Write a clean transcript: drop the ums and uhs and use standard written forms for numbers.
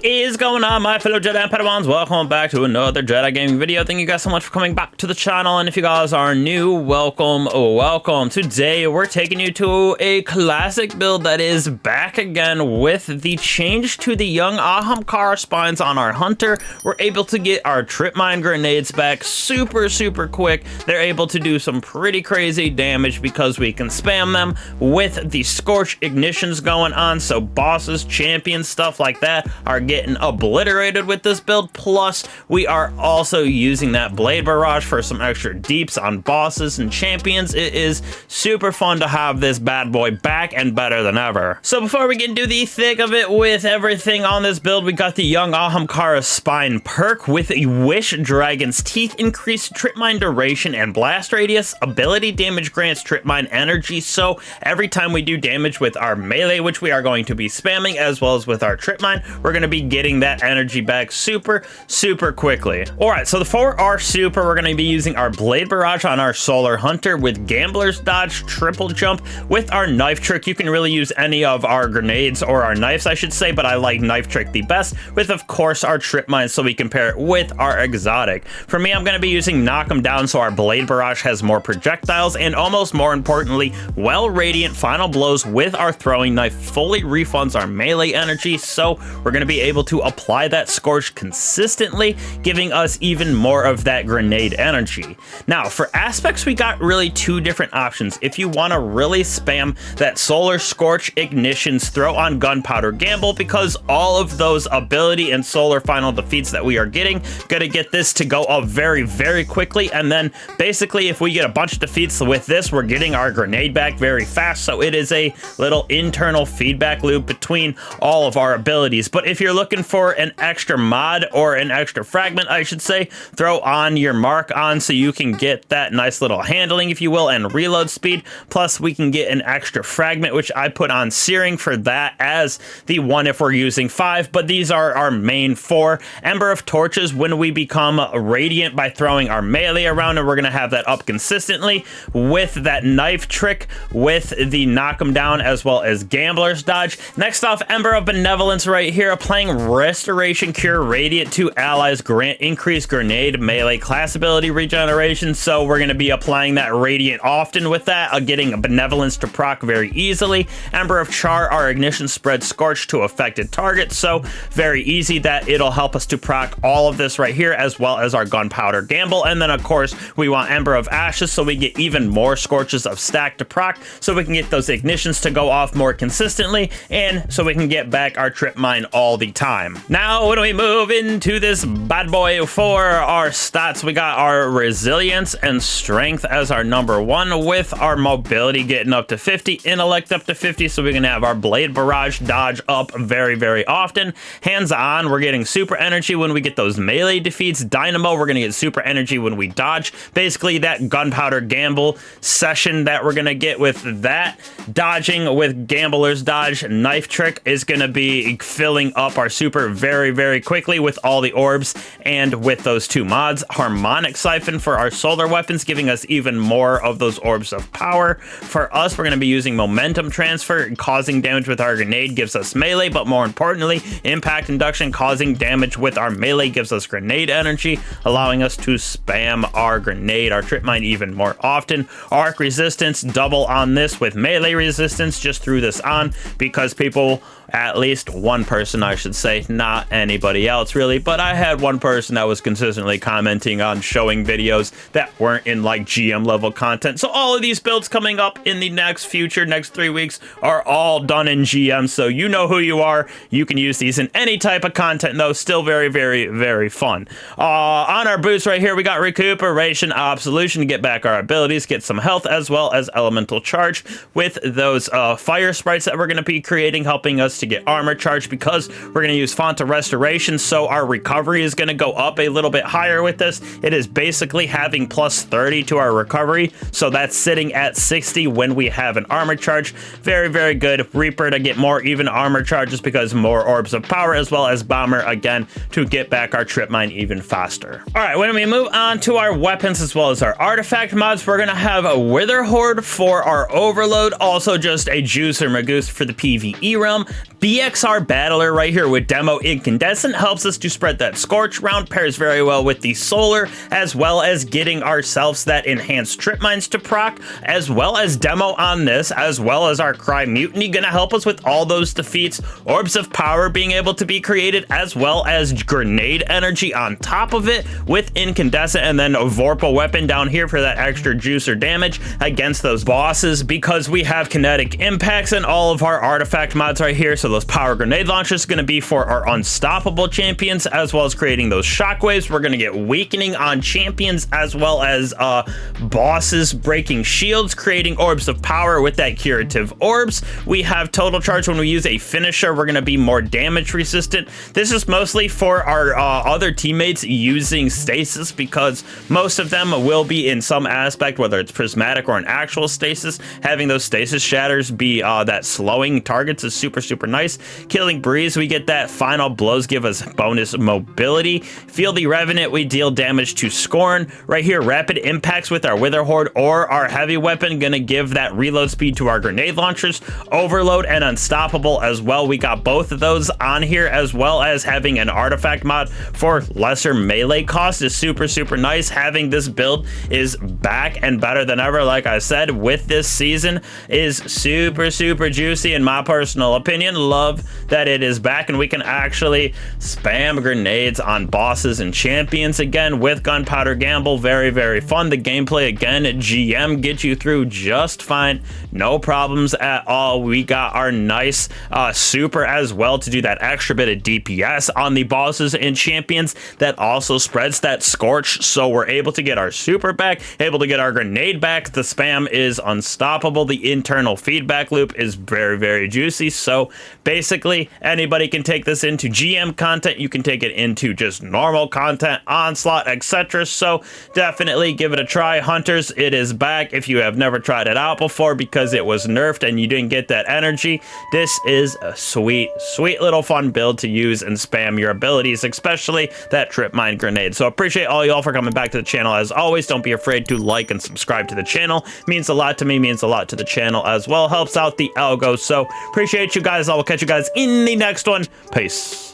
What is going on, my fellow Jedi and Padawans? Welcome back to another Jedi gaming video. Thank you guys so much for coming back to the channel, and if you guys are new, welcome, welcome. Today, we're taking you to a classic build that is back again with the change to the young Ahamkara spines on our hunter. We're able to get our tripmine grenades back super quick. They're able to do some pretty crazy damage because we can spam them with the scorch ignitions going on, so bosses, champions, stuff like that are getting obliterated with this build. Plus, we are also using that blade barrage for some extra deeps on bosses and champions. It is super fun to have this bad boy back and better than ever. So before we get into the thick of it with everything on this build, we got the young Ahamkara spine perk with a Wish Dragon's Teeth, increased tripmine duration and blast radius. Ability damage grants tripmine energy, so every time we do damage with our melee, which we are going to be spamming, as well as with our tripmine, we're going to be getting that energy back super quickly. Alright, so for our super, we're going to be using our blade barrage on our solar hunter with gambler's dodge, triple jump. With our knife trick, you can really use any of our grenades, or our knives I should say, but I like knife trick the best, with of course our tripmine, so we can pair it with our exotic. For me, I'm going to be using knock 'em down, so our blade barrage has more projectiles, and almost more importantly, well radiant final blows with our throwing knife fully refunds our melee energy, so we're going to be able to apply that scorch consistently, giving us even more of that grenade energy. Now, for aspects, we got really two different options. If you want to really spam that solar scorch ignitions, throw on gunpowder gamble, because all of those ability and solar final defeats that we are getting, gonna get this to go up very quickly. And then basically, if we get a bunch of defeats with this, we're getting our grenade back very fast. So it is a little internal feedback loop between all of our abilities. But if you're looking for an extra mod, or an extra fragment I should say, throw on your mark on so you can get that nice little handling, if you will, and reload speed. Plus we can get an extra fragment, which I put on searing for that as the one if we're using 5, but these are our main 4. Ember of Torches when we become radiant by throwing our melee around, and we're going to have that up consistently with that knife trick with the knock 'em down, as well as gambler's dodge. Next off, Ember of Benevolence right here, applying restoration cure radiant to allies, grant increased grenade melee class ability regeneration, so we're going to be applying that radiant often with that, getting benevolence to proc very easily. Ember of Char, our ignition spread scorch to affected targets, so very easy that it'll help us to proc all of this right here, as well as our gunpowder gamble. And then of course we want Ember of Ashes, so we get even more scorches of stack to proc, so we can get those ignitions to go off more consistently, and so we can get back our tripmine all the time. Now when we move into this bad boy for our stats, we got our resilience and strength as our number 1, with our mobility getting up to 50, intellect up to 50, so we can have our blade barrage dodge up very often. Hands on, we're getting super energy when we get those melee defeats. Dynamo, we're gonna get super energy when we dodge. Basically that gunpowder gamble session that we're gonna get with that, dodging with gambler's dodge. Knife trick is gonna be filling up our super very quickly with all the orbs and with those 2 mods. Harmonic siphon for our solar weapons, giving us even more of those orbs of power. For us, we're going to be using momentum transfer, causing damage with our grenade gives us melee, but more importantly, impact induction, causing damage with our melee gives us grenade energy, allowing us to spam our grenade, our tripmine, even more often. Arc resistance, double on this with melee resistance, just threw this on because people, at least one person I should say, not anybody else really, but I had one person that was consistently commenting on showing videos that weren't in like GM level content. So all of these builds coming up in the next 3 weeks are all done in GM, so you know who you are. You can use these in any type of content though. Still very fun. On our boots right here, we got recuperation, absolution to get back our abilities, get some health, as well as elemental charge with those fire sprites that we're going to be creating, helping us to get armor charge, because we're going to use font of restoration, so our recovery is going to go up a little bit higher with this. It is basically having plus 30 to our recovery, so that's sitting at 60 when we have an armor charge. Very good. Reaper to get more even armor charges, because more orbs of power, as well as bomber again to get back our tripmine even faster. All right, when we move on to our weapons as well as our artifact mods, we're going to have a Wither Horde for our overload, also just a Juice or Magoose for the PvE realm. BXR Battler right here with Demo Incandescent helps us to spread that Scorch round, pairs very well with the Solar, as well as getting ourselves that enhanced Trip Mines to proc, as well as Demo on this, as well as our Cry Mutiny, gonna help us with all those defeats, Orbs of Power being able to be created, as well as Grenade Energy on top of it with Incandescent, and then a Vorpal Weapon down here for that extra juice or damage against those bosses, because we have Kinetic Impacts and all of our artifact mods right here. So those power grenade launchers are going to be for our unstoppable champions, as well as creating those shockwaves. We're going to get weakening on champions, as well as bosses breaking shields, creating orbs of power with that curative orbs. We have total charge when we use a finisher. We're going to be more damage resistant. This is mostly for our other teammates using stasis, because most of them will be in some aspect, whether it's prismatic or an actual stasis. Having those stasis shatters be that slowing targets is super nice. Killing Breeze, we get that final blows, give us bonus mobility. Feel the Revenant, we deal damage to Scorn. Right here, rapid impacts with our Wither Horde or our heavy weapon, gonna give that reload speed to our grenade launchers. Overload and Unstoppable as well. We got both of those on here, as well as having an artifact mod for lesser melee cost is super nice. Having this build is back and better than ever. Like I said, with this season is super juicy in my personal opinion. Love that it is back and we can actually spam grenades on bosses and champions again with Gunpowder Gamble. Very fun. The gameplay again at GM gets you through just fine, no problems at all. We got our nice super as well to do that extra bit of DPS on the bosses and champions. That also spreads that Scorch, so we're able to get our super back, able to get our grenade back. The spam is unstoppable. The internal feedback loop is very juicy. So basically anybody can take this into GM content. You can take it into just normal content, Onslaught, etc. So definitely give it a try, hunters. It is back. If you have never tried it out before because it was nerfed and you didn't get that energy, this is a sweet little fun build to use and spam your abilities, especially that Trip Mine grenade. So appreciate all y'all for coming back to the channel. As always, don't be afraid to like and subscribe to the channel. Means a lot to me, means a lot to the channel as well. Helps out the algo. So appreciate you guys. I will catch you guys in the next one. Peace.